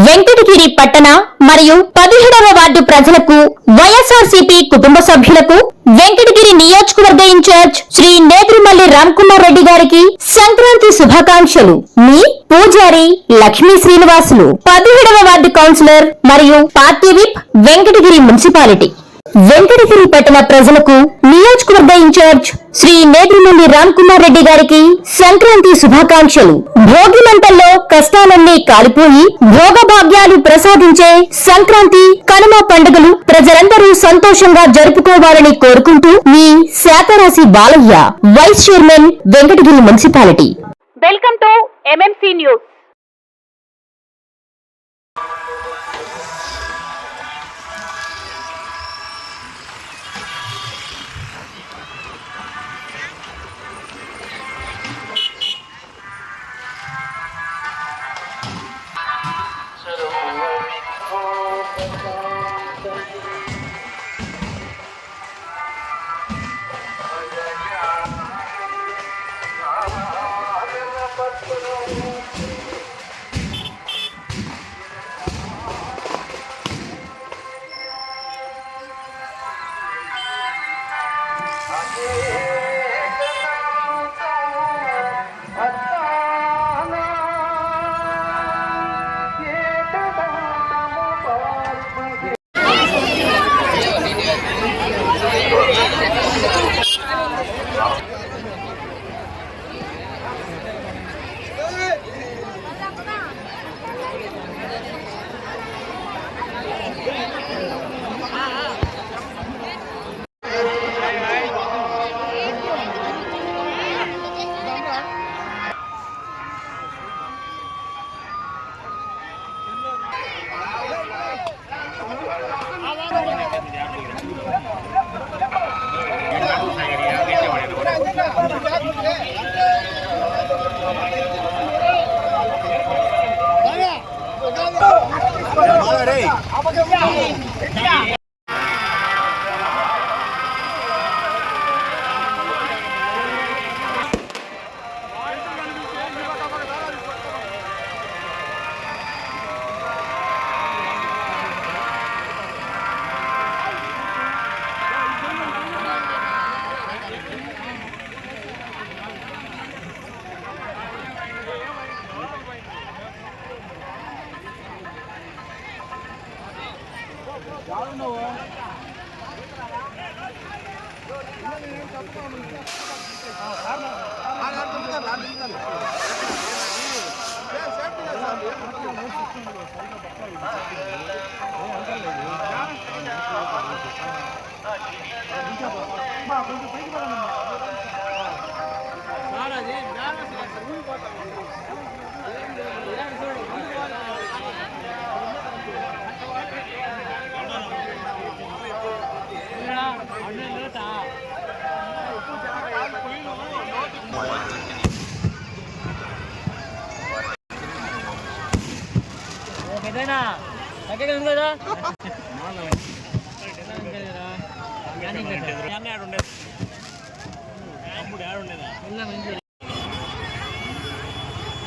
వెంకటగిరి పట్టణ మరియు 17వ వార్డు ప్రజలకు వైఎస్ఆర్సీపీ కుటుంబ సభ్యులకు వెంకటగిరి నియోజకవర్గ ఇన్ఛార్జ్ శ్రీ నేదురుమల్లి రామ్కుమార్ రెడ్డి గారికి సంక్రాంతి శుభాకాంక్షలు. మీ పూజారి లక్ష్మీ శ్రీనివాసులు, 17వ వార్డు కౌన్సిలర్ మరియు party whip, Venkatagiri municipality. Venkatagiri పట్టణ ప్రజలకు నియోజకవర్గ ఇన్ఛార్జ్ శ్రీ నేదురుమల్లి రామ్కుమార్ రెడ్డి గారికి సంక్రాంతి శుభాకాంక్షలు. భోగి మంటల్లో కష్టాలన్నీ కాలిపోయి భోగభాగ్యాలు ప్రసాదించే సంక్రాంతి, కనుమ పండుగలు ప్రజలందరూ సంతోషంగా జరుపుకోవాలని కోరుకుంటూ మీ శాతరాశి Balayya, vice chairman, Venkatagiri municipality. Welcome to MMC news.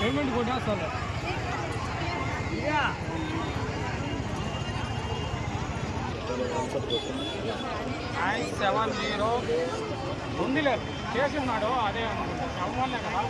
Payment కొట్టేస్తారు 970 ఉందిలే చేసి ఉన్నాడు అదే అవ్వాలే కదా.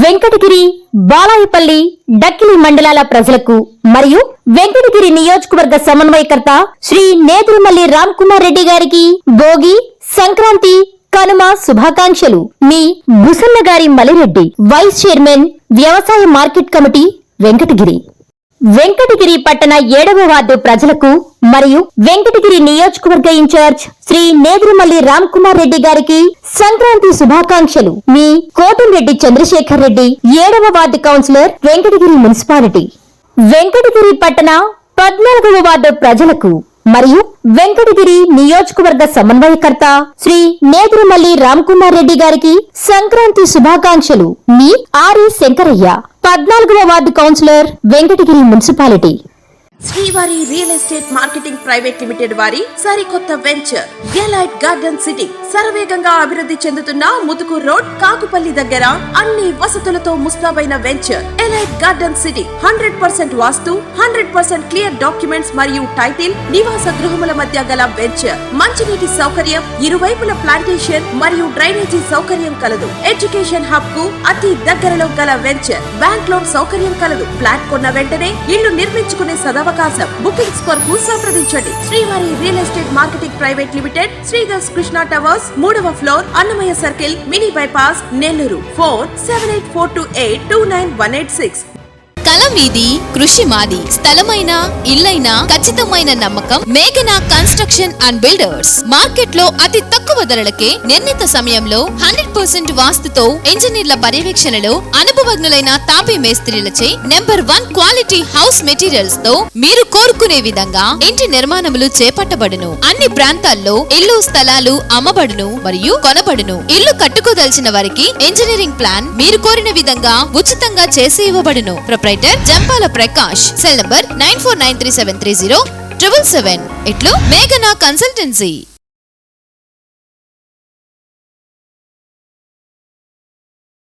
వెంకటగిరి, బాలాయపల్లి, డక్కిలి మండలాల ప్రజలకు మరియు వెంకటగిరి నియోజకవర్గ సమన్వయకర్త శ్రీ నేదురుమల్లి రామ్కుమార్ రెడ్డి గారికి భోగి, సంక్రాంతి, కనుమ శుభాకాంక్షలు. మీ బుసన్న గారి మలిరెడ్డి, వైస్ చైర్మన్, వ్యవసాయ మార్కెట్ కమిటీ, వెంకటగిరి. వెంకటగిరి పట్టణ 7వ వార్డు ప్రజలకు మరియు వెంకటగిరి నియోజకవర్గ ఇన్ఛార్జ్ శ్రీ నేదురుమల్లి రామ్కుమార్ రెడ్డి గారికి సంక్రాంతి శుభాకాంక్షలు. మీ కోటంరెడ్డి చంద్రశేఖర్ రెడ్డి, 7వ వార్డు కౌన్సిలర్, వెంకటగిరి మున్సిపాలిటీ. వెంకటగిరి పట్టణ 14వ వార్డు ప్రజలకు మరియు వెంకటగిరి నియోజకవర్గ సమన్వయకర్త శ్రీ నేదురుమల్లి రామ్కుమార్ రెడ్డి గారికి సంక్రాంతి శుభాకాంక్షలు. మీ ఆర్ఈ శంకరయ్య, 14వ ward councillor, Venkatagiri municipality. Srivari real estate marketing private limited వారి సరికొత్త వెంచర్ ఎలైట్ గార్డెన్ సిటీ శరవేగంగా అభివృద్ధి చెందుతున్న ముతుకూర్ రోడ్, కాకుపల్లి దగ్గర అన్ని వసతులతో ముస్తాబైన వెంచర్ ఎలైట్ గార్డెన్ సిటీ. 100% వాస్తు, 100% క్లియర్ డాక్యుమెంట్స్ మరియు టైటిల్, నివాస గృహముల మధ్య గల వెంచర్. మంచినీటి సౌకర్యం, ఇరువైపుల ప్లాంటేషన్ మరియు డ్రైనేజీ సౌకర్యం కలదు. ఎడ్యుకేషన్ హబ్ కు అతి దగ్గరలో గల వెంచర్. బ్యాంక్ లోన్ సౌకర్యం కలదు. ఫ్లాట్ కొన్న వెంటనే ఇల్లు నిర్మించుకునే సదవకాశం. బుకింగ్స్ కొరకు సంప్రదించండి. Srivari real estate marketing private limited, Sridhar's Krishna towers, 3వ floor, Annamayya circle, mini bypass, Nellore. Phone 7842829186. కల మీది, కృషి మాది. స్థలమైన, ఇల్లైనా ఖచ్చితమైన నమ్మకం మేఘనా కన్స్ట్రక్షన్ అండ్ బిల్డర్స్. మార్కెట్ లో అతి తక్కువ ధరలకే నిర్ణీత సమయంలో 100% వాస్తుతో ఇంజనీర్ల పర్యవేక్షణలో అనుభవజ్ఞులైన తాపీ మేస్త్రీలచే నెంబర్ 1 క్వాలిటీ హౌస్ మెటీరియల్స్ తో మీరు కోరుకునే విధంగా ఇంటి నిర్మాణములు చేపట్టబడును. అన్ని ప్రాంతాల్లో ఇల్లు స్థలాలు అమ్మబడును మరియు కొనబడును. ఇల్లు కట్టుకోదలిచిన వారికి ఇంజనీరింగ్ ప్లాన్ మీరు కోరిన విధంగా ఉచితంగా చేసి ఇవ్వబడును. Proprietor Jampala Prakash. Cell number 9493730777. ఇట్లు మేఘనా కన్సల్టెన్సీ.